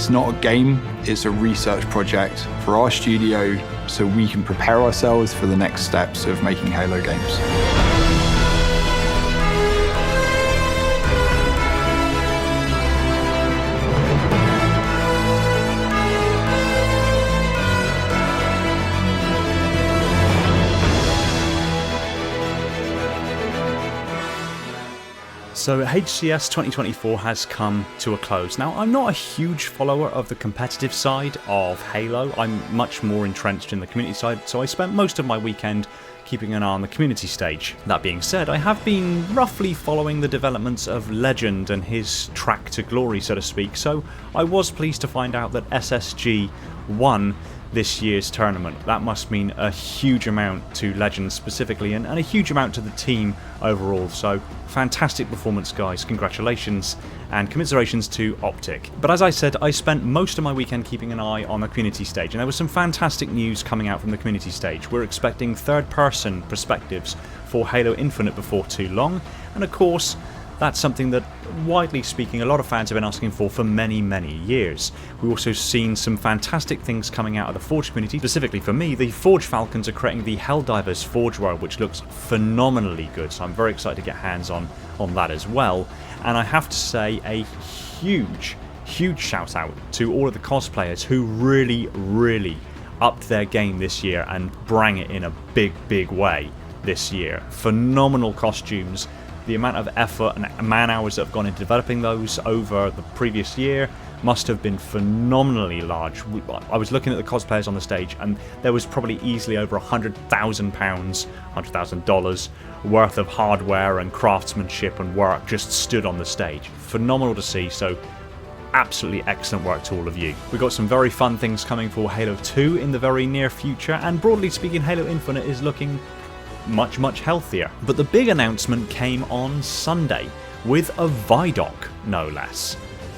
It's not a game, it's a research project for our studio so we can prepare ourselves for the next steps of making Halo games. So HCS 2024 has come to a close. Now, I'm not a huge follower of the competitive side of Halo. I'm much more entrenched in the community side, so I spent most of my weekend keeping an eye on the community stage. That being said, I have been roughly following the developments of Legend and his track to glory, so to speak, so I was pleased to find out that SSG won this year's tournament. That must mean a huge amount to Legends specifically and a huge amount to the team overall, so fantastic performance guys, congratulations and commiserations to Optic. But as I said, I spent most of my weekend keeping an eye on the community stage and there was some fantastic news coming out from the community stage. We're expecting third person perspectives for Halo Infinite before too long, and of course that's something that, widely speaking, a lot of fans have been asking for many, many years. We've also seen some fantastic things coming out of the Forge community. Specifically for me, the Forge Falcons are creating the Helldivers Forge World, which looks phenomenally good, so I'm very excited to get hands on that as well. And I have to say a huge shout out to all of the cosplayers who really upped their game this year and bring it in a big way this year. Phenomenal costumes. The amount of effort and man hours that have gone into developing those over the previous year must have been phenomenally large. I was looking at the cosplayers on the stage and there was probably easily over £100,000, $100,000 worth of hardware and craftsmanship and work just stood on the stage. Phenomenal to see, so absolutely excellent work to all of you. We've got some very fun things coming for Halo 2 in the very near future, and broadly speaking, Halo Infinite is looking much healthier. But the big announcement came on Sunday with a Vidoc, no less,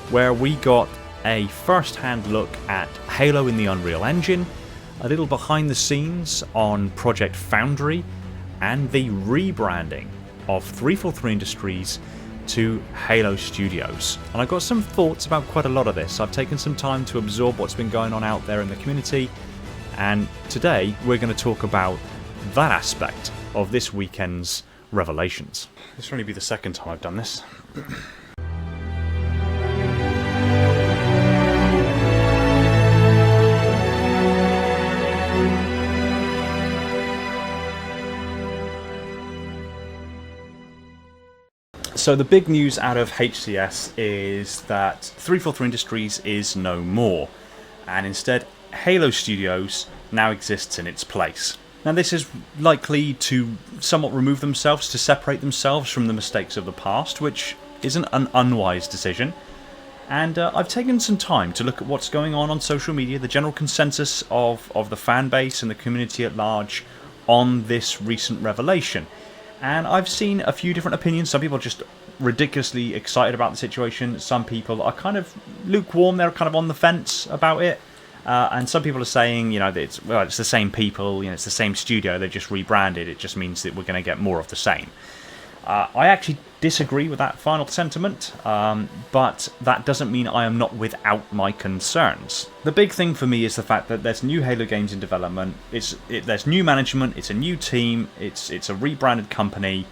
where we got a first-hand look at Halo in the Unreal Engine, a little behind the scenes on Project Foundry, and the rebranding of 343 Industries to Halo Studios. And I've got some thoughts about quite a lot of this. I've taken some time to absorb what's been going on out there in the community, and today we're going to talk about that aspect of this weekend's revelations. This will only be the second time I've done this. So the big news out of HCS is that 343 Industries is no more, and instead Halo Studios now exists in its place. Now this is likely to somewhat remove themselves, to separate themselves from the mistakes of the past, which isn't an unwise decision. And I've taken some time to look at what's going on social media, the general consensus of the fan base and the community at large on this recent revelation. And I've seen a few different opinions. Some people are just ridiculously excited about the situation. Some people are kind of lukewarm, they're kind of on the fence about it. And some people are saying, you know, that it's the same people, you know, it's the same studio, they've just rebranded, it just means that we're going to get more of the same. I actually disagree with that final sentiment, but that doesn't mean I am not without my concerns. The big thing for me is the fact that there's new Halo games in development, there's new management, it's a new team, it's a rebranded company.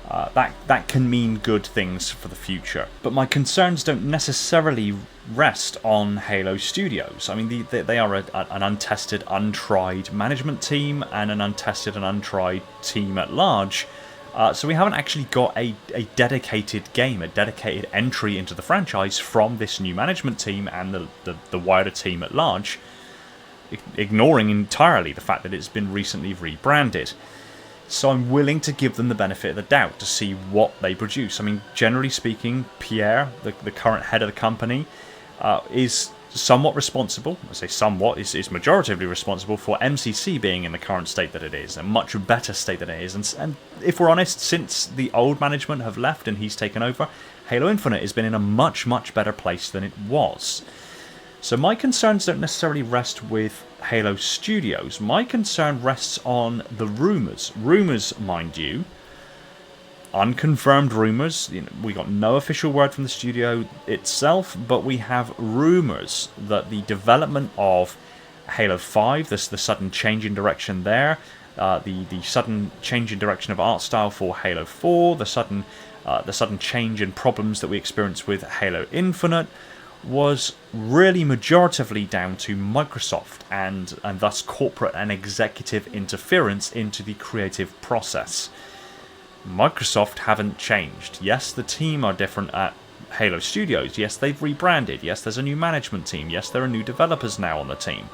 That can mean good things for the future. But my concerns don't necessarily rest on Halo Studios. I mean, they are an untested, untried management team and an untested and untried team at large. So we haven't actually got a dedicated game, a dedicated entry into the franchise from this new management team and the wider team at large, ignoring entirely the fact that it's been recently rebranded. So I'm willing to give them the benefit of the doubt to see what they produce. I mean, generally speaking, Pierre, the current head of the company, is somewhat responsible. I say somewhat, is majoritively responsible for MCC being in the current state that it is, a much better state than it is. And if we're honest, since the old management have left and he's taken over, Halo Infinite has been in a much better place than it was. So my concerns don't necessarily rest with Halo Studios. My concern rests on the rumours. Rumours, mind you, unconfirmed rumors. We got no official word from the studio itself, but we have rumors that the development of Halo 5, the sudden change in direction there, the sudden change in direction of art style for Halo 4, the sudden change in problems that we experienced with Halo Infinite, was really majoritively down to Microsoft and thus corporate and executive interference into the creative process. Microsoft haven't changed. Yes, the team are different at Halo Studios. Yes, they've rebranded. Yes, there's a new management team. Yes, there are new developers now on the team.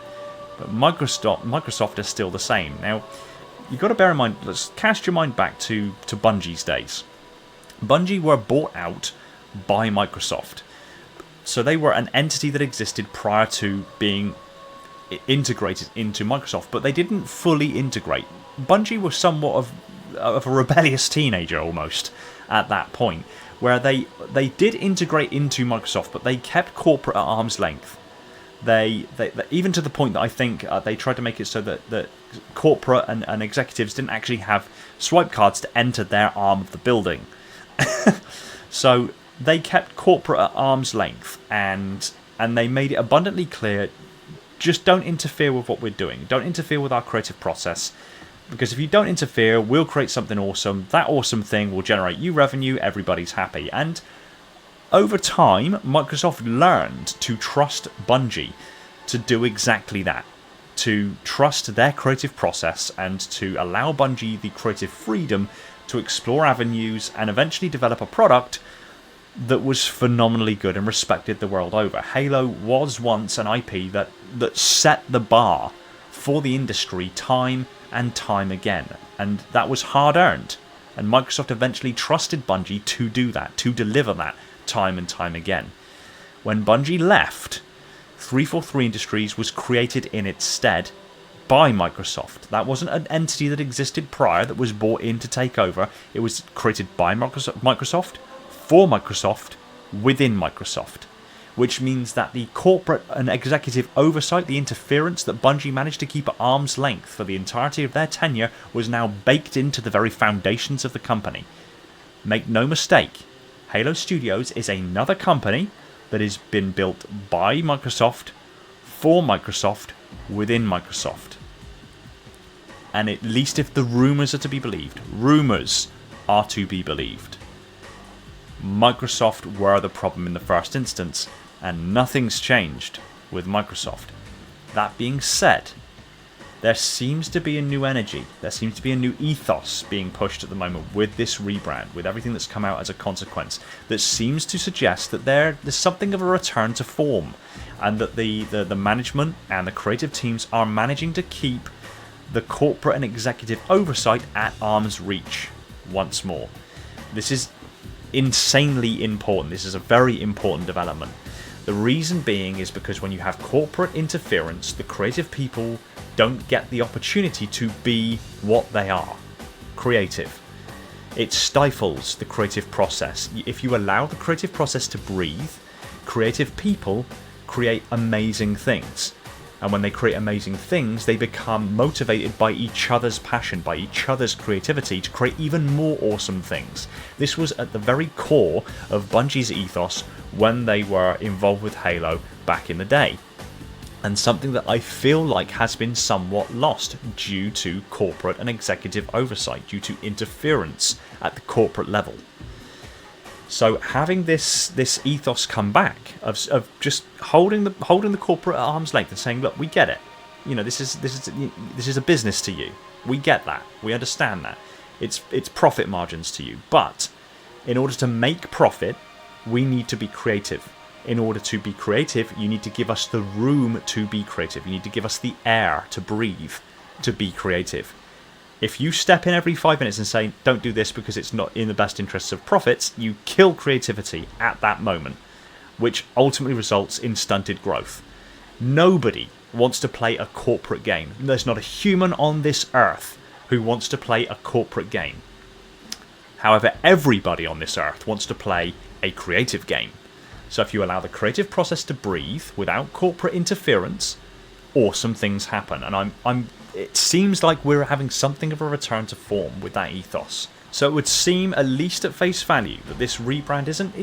But Microsoft is still the same. Now, you've got to bear in mind, let's cast your mind back to Bungie's days. Bungie were bought out by Microsoft. So they were an entity that existed prior to being integrated into Microsoft, but they didn't fully integrate. Bungie was somewhat of a rebellious teenager almost at that point, where they did integrate into Microsoft, but they kept corporate at arm's length. They even to the point that I think they tried to make it so that corporate and executives didn't actually have swipe cards to enter their arm of the building. So they kept corporate at arm's length, and they made it abundantly clear, just don't interfere with what we're doing. Don't interfere with our creative process, because if you don't interfere, we'll create something awesome. That awesome thing will generate you revenue, everybody's happy. And over time, Microsoft learned to trust Bungie to do exactly that, to trust their creative process and to allow Bungie the creative freedom to explore avenues and eventually develop a product that was phenomenally good and respected the world over. Halo was once an IP that set the bar for the industry time and time again, and that was hard earned. And Microsoft eventually trusted Bungie to do that, to deliver that time and time again. When Bungie left, 343 Industries was created in its stead by Microsoft. That wasn't an entity that existed prior that was bought in to take over. It was created by Microsoft for Microsoft within Microsoft, which means that the corporate and executive oversight, the interference that Bungie managed to keep at arm's length for the entirety of their tenure, was now baked into the very foundations of the company. Make no mistake, Halo Studios is another company that has been built by Microsoft for Microsoft within Microsoft. And at least if the rumours are to be believed, rumours are to be believed, Microsoft were the problem in the first instance, and nothing's changed with Microsoft. That being said, there seems to be a new energy, there seems to be a new ethos being pushed at the moment with this rebrand, with everything that's come out as a consequence, that seems to suggest that there's something of a return to form, and that the management and the creative teams are managing to keep the corporate and executive oversight at arm's reach once more. This is insanely important. This is a very important development. The reason being is because when you have corporate interference, the creative people don't get the opportunity to be what they are, creative. It stifles the creative process. If you allow the creative process to breathe, creative people create amazing things. And when they create amazing things, they become motivated by each other's passion, by each other's creativity to create even more awesome things. This was at the very core of Bungie's ethos when they were involved with Halo back in the day. And something that I feel like has been somewhat lost due to corporate and executive oversight, due to interference at the corporate level. So having this ethos come back of just holding the corporate at arm's length and saying, look, we get it. You know, this is a business to you. We get that. We understand that. It's profit margins to you. But in order to make profit, we need to be creative. In order to be creative, you need to give us the room to be creative. You need to give us the air to breathe, to be creative. If you step in every 5 minutes and say, don't do this because it's not in the best interests of profits, you kill creativity at that moment, which ultimately results in stunted growth. Nobody wants to play a corporate game. There's not a human on this earth who wants to play a corporate game. However, everybody on this earth wants to play a creative game. So if you allow the creative process to breathe without corporate interference, awesome things happen. And it seems like we're having something of a return to form with that ethos. So it would seem, at least at face value, that this rebrand isn't.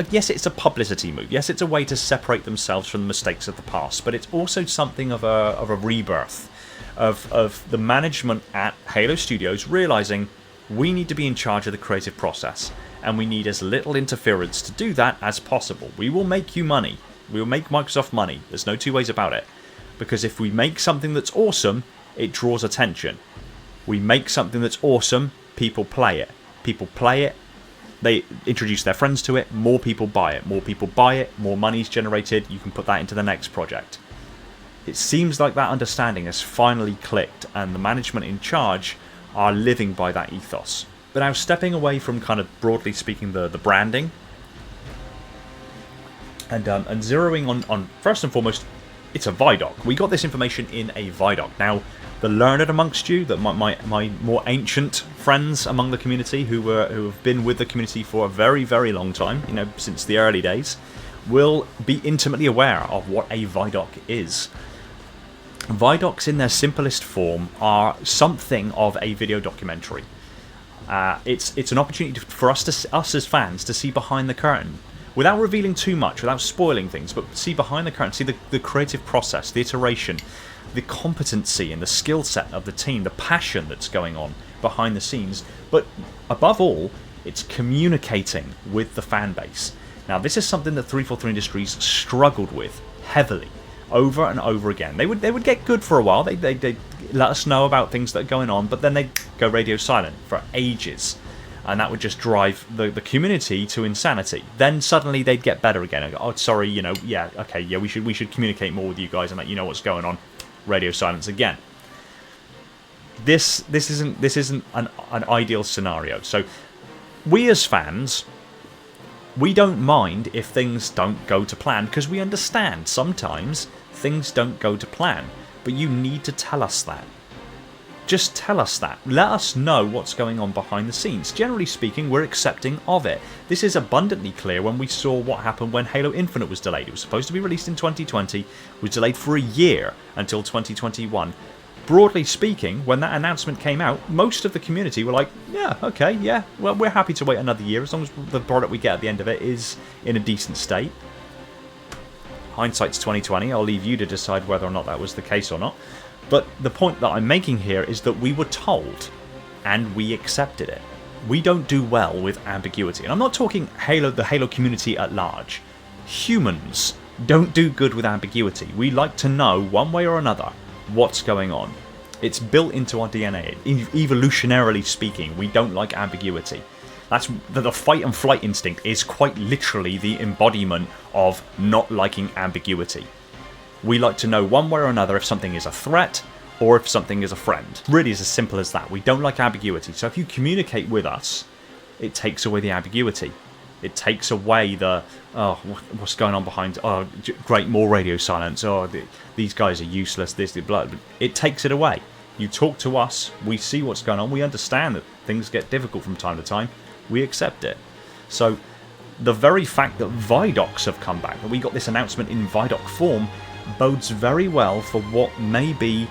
Yes, it's a publicity move. Yes, it's a way to separate themselves from the mistakes of the past. But it's also something of a rebirth of the management at Halo Studios realizing we need to be in charge of the creative process, and we need as little interference to do that as possible. We will make you money. We will make Microsoft money. There's no two ways about it. Because if we make something that's awesome, it draws attention. We make something that's awesome, people play it. People play it, they introduce their friends to it, more people buy it. More people buy it, more money's generated, you can put that into the next project. It seems like that understanding has finally clicked, and the management in charge are living by that ethos. But now, stepping away from kind of broadly speaking the branding, and zeroing on first and foremost, it's a Vidoc. We got this information in a Vidoc. Now, the learned amongst you, that my more ancient friends among the community who have been with the community for a very, very long time, since the early days, will be intimately aware of what a Vidoc is. Vidocs, in their simplest form, are something of a video documentary. It's an opportunity for us as fans to see behind the curtain, without revealing too much, without spoiling things, but see behind the curtain, see the creative process, the iteration, the competency and the skill set of the team, the passion that's going on behind the scenes. But above all, it's communicating with the fan base. Now, this is something that 343 Industries struggled with heavily, over and over again. They would get good for a while. They'd let us know about things that are going on, but then they'd go radio silent for ages. And that would just drive the community to insanity. Then suddenly they'd get better again. And go, oh, sorry, we should communicate more with you guys and let you know what's going on. Radio silence again. This isn't an ideal scenario. So we as fans, we don't mind if things don't go to plan, because we understand sometimes things don't go to plan. But you need to tell us that. Just tell us that. Let us know what's going on behind the scenes. Generally speaking, we're accepting of it. This is abundantly clear when we saw what happened when Halo Infinite was delayed. It was supposed to be released in 2020, was delayed for a year until 2021. Broadly speaking, when that announcement came out, most of the community were like, yeah, okay, yeah, well, we're happy to wait another year as long as the product we get at the end of it is in a decent state. Hindsight's 2020. I'll leave you to decide whether or not that was the case or not. But the point that I'm making here is that we were told, and we accepted it. We don't do well with ambiguity. And I'm not talking the Halo community at large. Humans don't do good with ambiguity. We like to know, one way or another, what's going on. It's built into our DNA. Evolutionarily speaking, we don't like ambiguity. That's the fight and flight instinct is quite literally the embodiment of not liking ambiguity. We like to know one way or another if something is a threat or if something is a friend. Really, is as simple as that. We don't like ambiguity. So if you communicate with us, it takes away the ambiguity. It takes away the, oh, what's going on behind, oh, great, more radio silence, oh, these guys are useless, blah. It takes it away. You talk to us, we see what's going on, we understand that things get difficult from time to time, we accept it. So the very fact that Vidocs have come back, that we got this announcement in Vidoc form, bodes very well for what may be,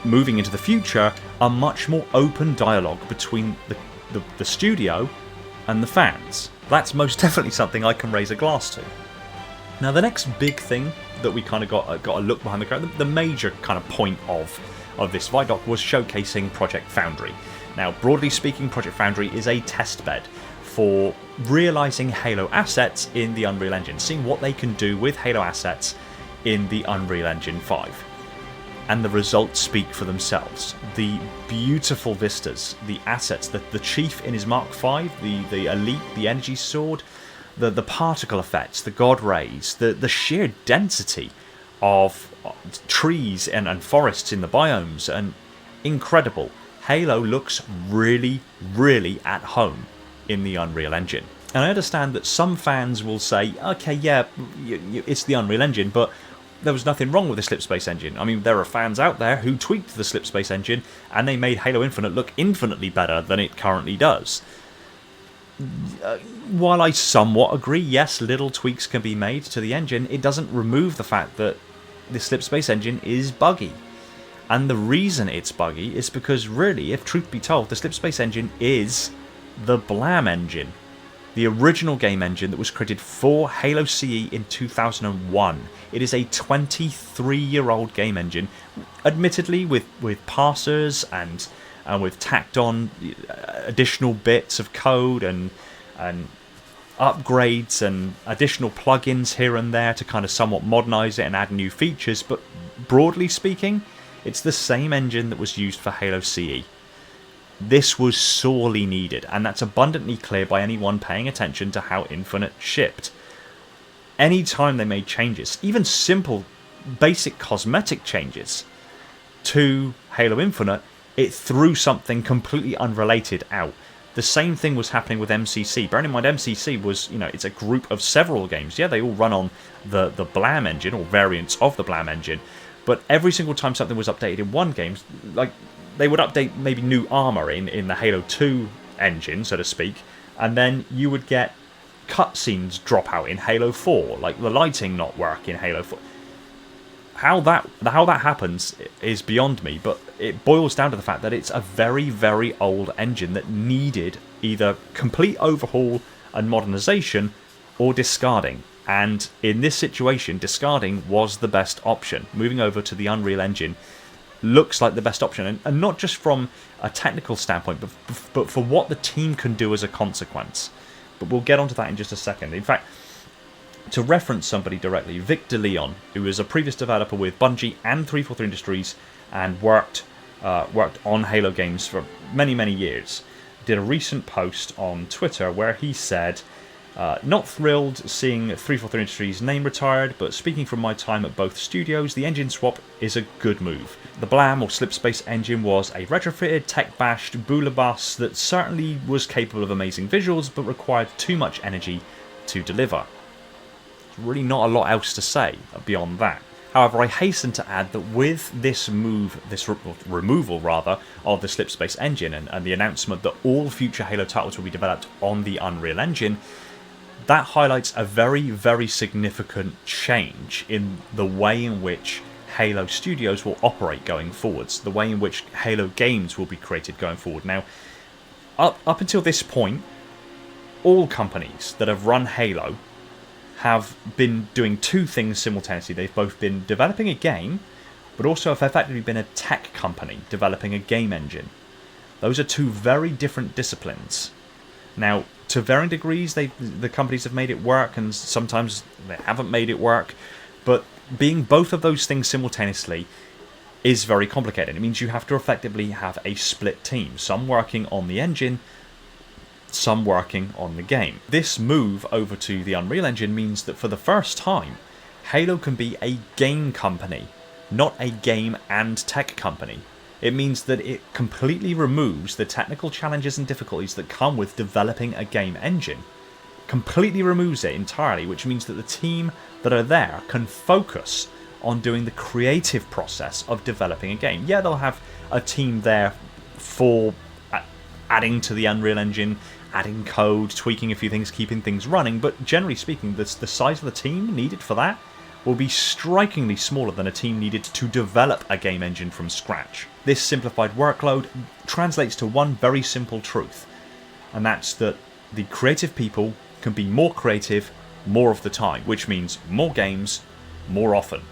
moving into the future, a much more open dialogue between the studio and the fans. That's most definitely something I can raise a glass to. Now, the next big thing that we kind of got a look behind the curtain, the major kind of point of this Vidoc was showcasing Project Foundry. Now, broadly speaking, Project Foundry is a testbed for realizing Halo assets in the Unreal Engine, seeing what they can do with Halo assets in the Unreal Engine 5. And the results speak for themselves. The beautiful vistas, the assets, the Chief in his Mark V, the Elite, the Energy Sword, the particle effects, the God Rays, the sheer density of trees and forests in the biomes, and incredible. Halo looks really, really at home in the Unreal Engine. And I understand that some fans will say, okay, yeah, it's the Unreal Engine, but there was nothing wrong with the Slipspace engine. I mean, there are fans out there who tweaked the Slipspace engine and they made Halo Infinite look infinitely better than it currently does. While I somewhat agree, yes, little tweaks can be made to the engine, it doesn't remove the fact that the Slipspace engine is buggy. And the reason it's buggy is because, really, if truth be told, the Slipspace engine is the Blam engine, the original game engine that was created for Halo CE in 2001. It is a 23-year-old game engine, admittedly with parsers and with tacked on additional bits of code and upgrades and additional plugins here and there to kind of somewhat modernize it and add new features, but broadly speaking, it's the same engine that was used for Halo CE. This was sorely needed, and that's abundantly clear by anyone paying attention to how Infinite shipped. Anytime they made changes, even simple, basic cosmetic changes to Halo Infinite, it threw something completely unrelated out. The same thing was happening with MCC. Bearing in mind, MCC was, it's a group of several games. Yeah, they all run on the Blam engine, or variants of the Blam engine, but every single time something was updated in one game, like, they would update maybe new armor in the Halo 2 engine, so to speak, and then you would get cutscenes drop out in Halo 4, like the lighting not work in Halo 4. How that happens is beyond me, but it boils down to the fact that it's a very, very old engine that needed either complete overhaul and modernization or discarding. And in this situation, discarding was the best option. Moving over to the Unreal Engine looks like the best option, and not just from a technical standpoint, but for what the team can do as a consequence. But we'll get onto that in just a second. In fact, to reference somebody directly, Vic DeLeon, who is a previous developer with Bungie and 343 Industries and worked on Halo games for many, many years, did a recent post on Twitter where he said, not thrilled seeing 343 Industries' name retired, but speaking from my time at both studios, the engine swap is a good move. The Blam or Slipspace engine was a retrofitted, tech-bashed boulabus that certainly was capable of amazing visuals, but required too much energy to deliver. There's really not a lot else to say beyond that. However, I hasten to add that with this removal rather, of the Slipspace engine and the announcement that all future Halo titles will be developed on the Unreal Engine, that highlights a very, very significant change in the way in which Halo Studios will operate going forwards, the way in which Halo games will be created going forward. Now, up until this point, all companies that have run Halo have been doing two things simultaneously. They've both been developing a game, but also have effectively been a tech company developing a game engine. Those are two very different disciplines. Now, to varying degrees, the companies have made it work, and sometimes they haven't made it work, but being both of those things simultaneously is very complicated. It means you have to effectively have a split team, some working on the engine, some working on the game. This move over to the Unreal Engine means that for the first time, Halo can be a game company, not a game and tech company. It means that it completely removes the technical challenges and difficulties that come with developing a game engine. Completely removes it entirely, which means that the team that are there can focus on doing the creative process of developing a game. Yeah, they'll have a team there for adding to the Unreal Engine, adding code, tweaking a few things, keeping things running, but generally speaking, the size of the team needed for that will be strikingly smaller than a team needed to develop a game engine from scratch. This simplified workload translates to one very simple truth, and that's that the creative people can be more creative more of the time, which means more games more often.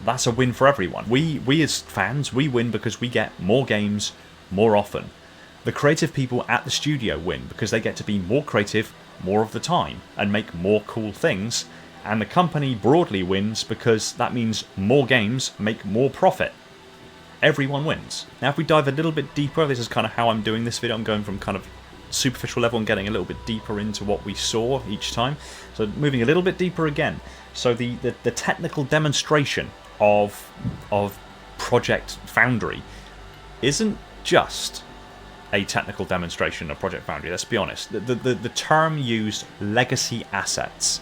That's a win for everyone. We as fans, we win because we get more games more often. The creative people at the studio win because they get to be more creative more of the time and make more cool things, and the company broadly wins because that means more games make more profit. Everyone wins. Now, if we dive a little bit deeper, this is kind of how I'm doing this video. I'm going from kind of superficial level and getting a little bit deeper into what we saw each time. So moving a little bit deeper again. So the technical demonstration of Project Foundry isn't just a technical demonstration of Project Foundry. Let's be honest. The term used, legacy assets.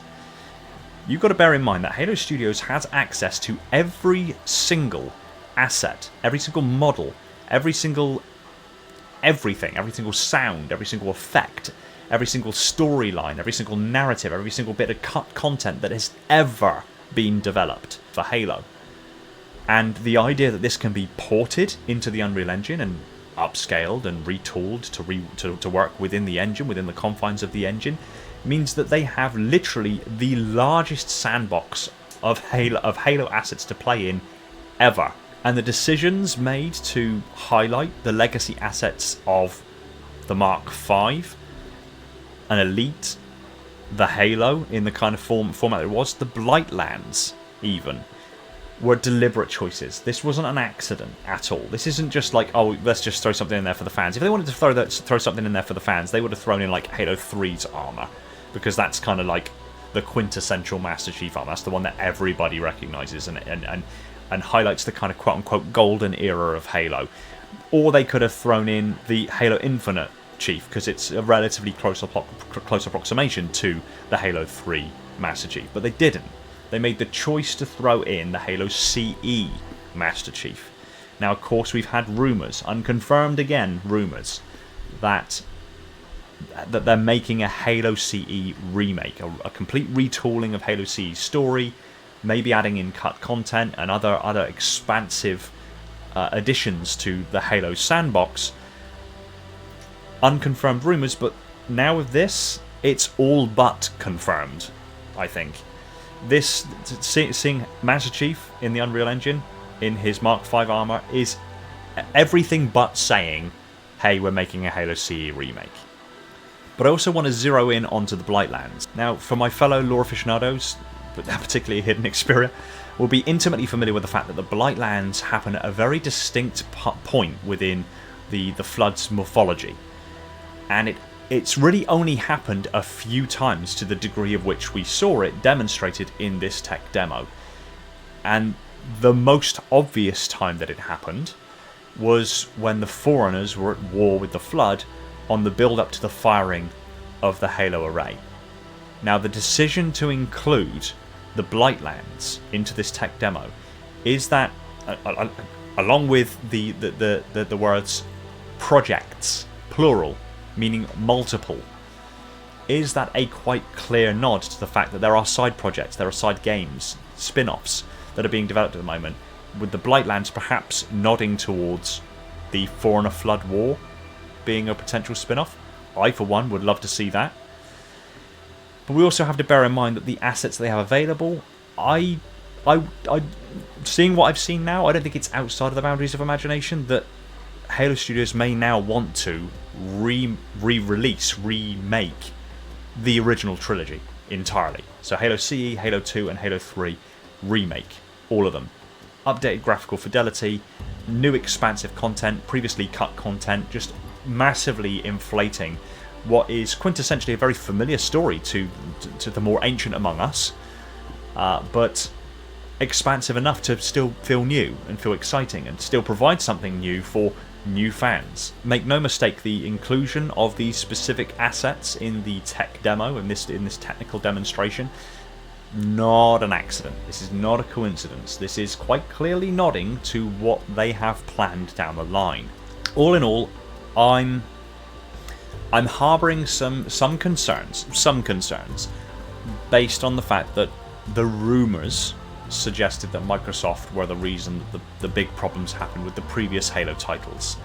You've got to bear in mind that Halo Studios has access to every single asset, every single model, every single everything, every single sound, every single effect, every single storyline, every single narrative, every single bit of content that has ever been developed for Halo. And the idea that this can be ported into the Unreal Engine and upscaled and retooled to work within the engine, within the confines of the engine, means that they have literally the largest sandbox of Halo assets to play in ever. And the decisions made to highlight the legacy assets of the Mark V, an Elite, the Halo in the kind of format it was, the Blightlands even, were deliberate choices. This wasn't an accident at all. This isn't just like, oh, let's just throw something in there for the fans. If they wanted to throw something in there for the fans, they would have thrown in like Halo 3's armor, because that's kind of like the quintessential Master Chief armor. That's the one that everybody recognizes and highlights the kind of quote-unquote golden era of Halo. Or they could have thrown in the Halo Infinite Chief, because it's a relatively close approximation to the Halo 3 Master Chief. But they didn't. They made the choice to throw in the Halo CE Master Chief. Now, of course, we've had rumours, unconfirmed again, rumours, that they're making a Halo CE remake, a complete retooling of Halo CE's story, maybe adding in cut content and other expansive additions to the Halo sandbox. Unconfirmed rumours, but now with this, it's all but confirmed, I think. Seeing Master Chief in the Unreal Engine, in his Mark V armor, is everything but saying, hey, we're making a Halo CE remake. But I also want to zero in onto the Blightlands. Now, for my fellow lore aficionados, but particularly Hidden Xperia, will be intimately familiar with the fact that the Blightlands happen at a very distinct point within the Flood's morphology. And it's really only happened a few times to the degree of which we saw it demonstrated in this tech demo. And the most obvious time that it happened was when the Forerunners were at war with the Flood on the build-up to the firing of the Halo array. Now, the decision to include the Blightlands into this tech demo is that, along with the words projects, plural, meaning multiple, is that a quite clear nod to the fact that there are side projects, there are side games, spin-offs that are being developed at the moment, with the Blightlands perhaps nodding towards the Forerunner Flood War being a potential spin-off. I, for one, would love to see that. But we also have to bear in mind that the assets they have available, seeing what I've seen now, I don't think it's outside of the boundaries of imagination that Halo Studios may now want to re-release, remake the original trilogy entirely. So Halo CE, Halo 2 and Halo 3 remake, all of them. Updated graphical fidelity, new expansive content, previously cut content, just massively inflating what is quintessentially a very familiar story to the more ancient among us, but expansive enough to still feel new and feel exciting and still provide something new for new fans. Make no mistake, the inclusion of these specific assets in the tech demo, in this technical demonstration, not an accident. This is not a coincidence. This is quite clearly nodding to what they have planned down the line. All in all, I'm harboring some concerns based on the fact that the rumors suggested that Microsoft were the reason that the big problems happened with the previous Halo titles,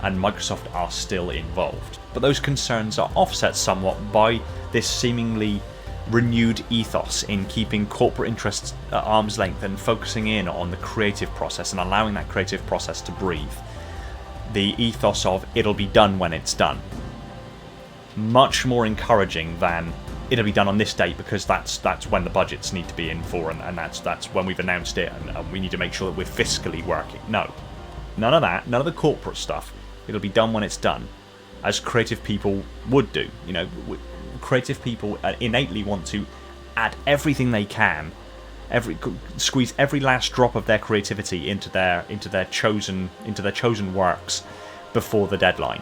and Microsoft are still involved. But those concerns are offset somewhat by this seemingly renewed ethos in keeping corporate interests at arm's length and focusing in on the creative process and allowing that creative process to breathe. The ethos of it'll be done when it's done. Much more encouraging than it'll be done on this date because that's when the budgets need to be in for, and that's when we've announced it, and we need to make sure that we're fiscally working. No, none of that, none of the corporate stuff. It'll be done when it's done, as creative people would do. You know, creative people innately want to add everything they can, squeeze every last drop of their creativity into their chosen works before the deadline.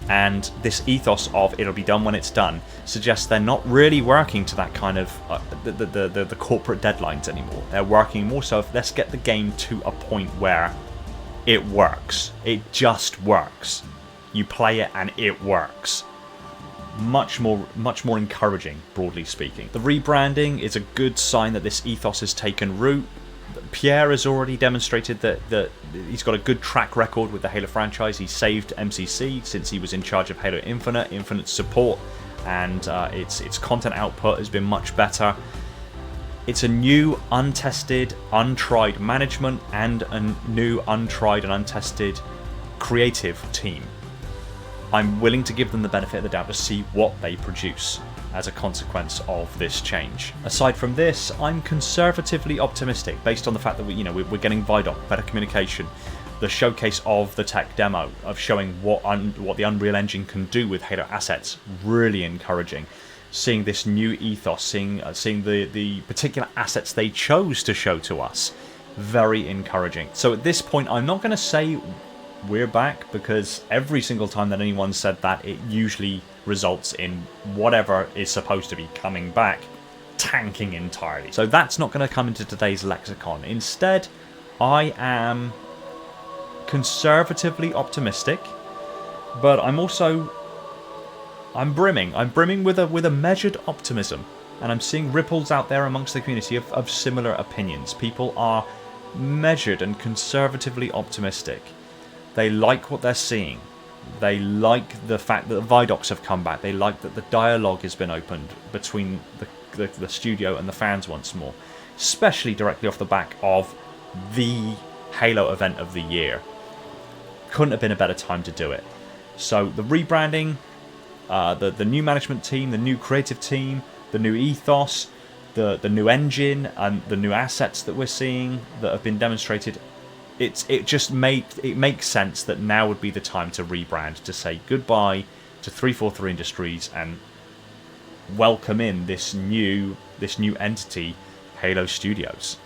And this ethos of it'll be done when it's done suggests they're not really working to that kind of the corporate deadlines anymore. They're working more so of let's get the game to a point where it works. It just works. You play it and it works. Much more encouraging, broadly speaking. The rebranding is a good sign that this ethos has taken root. Pierre has already demonstrated that he's got a good track record with the Halo franchise. He saved MCC since he was in charge of Halo Infinite. Infinite support and its content output has been much better. It's a new, untested, untried management and a new, untried and untested creative team. I'm willing to give them the benefit of the doubt to see what they produce as a consequence of this change. Aside from this, I'm conservatively optimistic based on the fact that we're getting Vidoc, better communication, the showcase of the tech demo, of showing what the Unreal Engine can do with Halo assets, really encouraging. Seeing this new ethos, seeing the particular assets they chose to show to us, very encouraging. So at this point, I'm not going to say we're back, because every single time that anyone said that, it usually results in whatever is supposed to be coming back tanking entirely. So that's not going to come into today's lexicon. Instead, I am conservatively optimistic, but I'm brimming with a measured optimism, and I'm seeing ripples out there amongst the community of similar opinions. People are measured and conservatively optimistic. They like what they're seeing. They like the fact that the Vidocs have come back. They like that the dialogue has been opened between the studio and the fans once more, especially directly off the back of the Halo event of the year. Couldn't have been a better time to do it. So the rebranding, the new management team, the new creative team, the new ethos, the new engine, and the new assets that we're seeing that have been demonstrated, it makes sense that now would be the time to rebrand, to say goodbye to 343 Industries and welcome in this new entity, Halo Studios.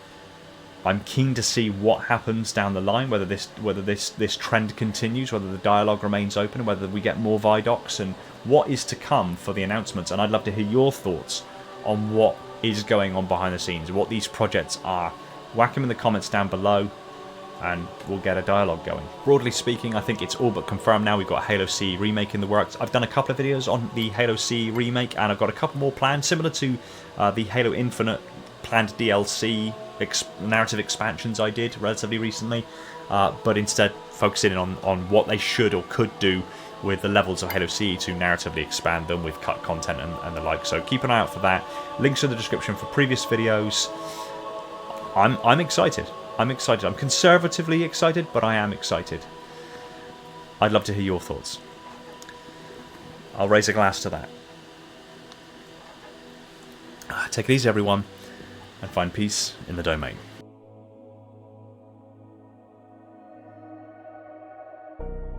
I'm keen to see what happens down the line, whether this trend continues, whether the dialogue remains open, whether we get more Vidocs, and what is to come for the announcements. And I'd love to hear your thoughts on what is going on behind the scenes, what these projects are. Whack them in the comments down below, and we'll get a dialogue going. Broadly speaking, I think it's all but confirmed now. We've got a Halo CE remake in the works. I've done a couple of videos on the Halo CE remake, and I've got a couple more planned, similar to the Halo Infinite planned DLC narrative expansions I did relatively recently, but instead focusing on what they should or could do with the levels of Halo CE to narratively expand them with cut content and the like. So keep an eye out for that. Links in the description for previous videos. I'm excited. I'm excited. I'm conservatively excited, but I am excited. I'd love to hear your thoughts. I'll raise a glass to that. Take it easy, everyone, and find peace in the domain.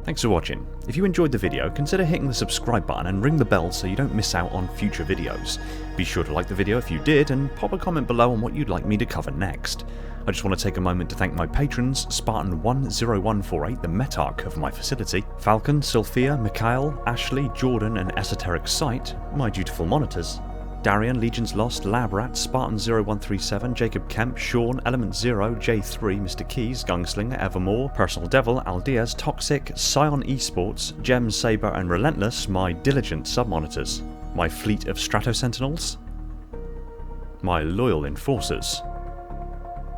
Thanks for watching. If you enjoyed the video, consider hitting the subscribe button and ring the bell so you don't miss out on future videos. Be sure to like the video if you did, and pop a comment below on what you'd like me to cover next. I just want to take a moment to thank my patrons, Spartan10148, the Metarch of my facility, Falcon, Sophia, Mikhail, Ashley, Jordan and Esoteric Sight, my dutiful monitors, Darian, Legions Lost, Labrat, Spartan0137, Jacob Kemp, Sean, Element Zero, J3, Mr. Keys, Gunslinger, Evermore, Personal Devil, Aldiaz, Toxic, Scion Esports, Gem Saber and Relentless, my diligent sub-monitors, my fleet of Strato Sentinels, my loyal enforcers,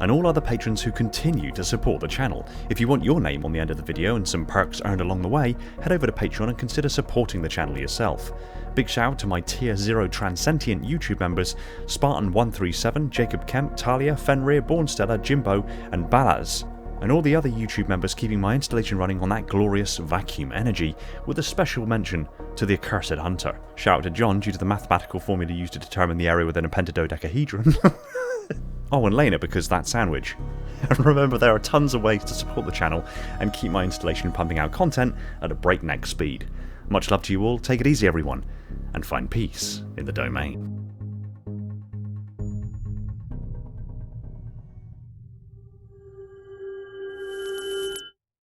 and all other patrons who continue to support the channel. If you want your name on the end of the video and some perks earned along the way, head over to Patreon and consider supporting the channel yourself. Big shout out to my Tier 0 Transcendent YouTube members, Spartan137, Jacob Kemp, Talia, Fenrir, Bornstella, Jimbo and Balaz, and all the other YouTube members keeping my installation running on that glorious vacuum energy, with a special mention to the Accursed Hunter. Shout out to John due to the mathematical formula used to determine the area within a pentadodecahedron. Oh, and Lena because that sandwich. And remember, there are tons of ways to support the channel and keep my installation pumping out content at a breakneck speed. Much love to you all, take it easy everyone, and find peace in the domain.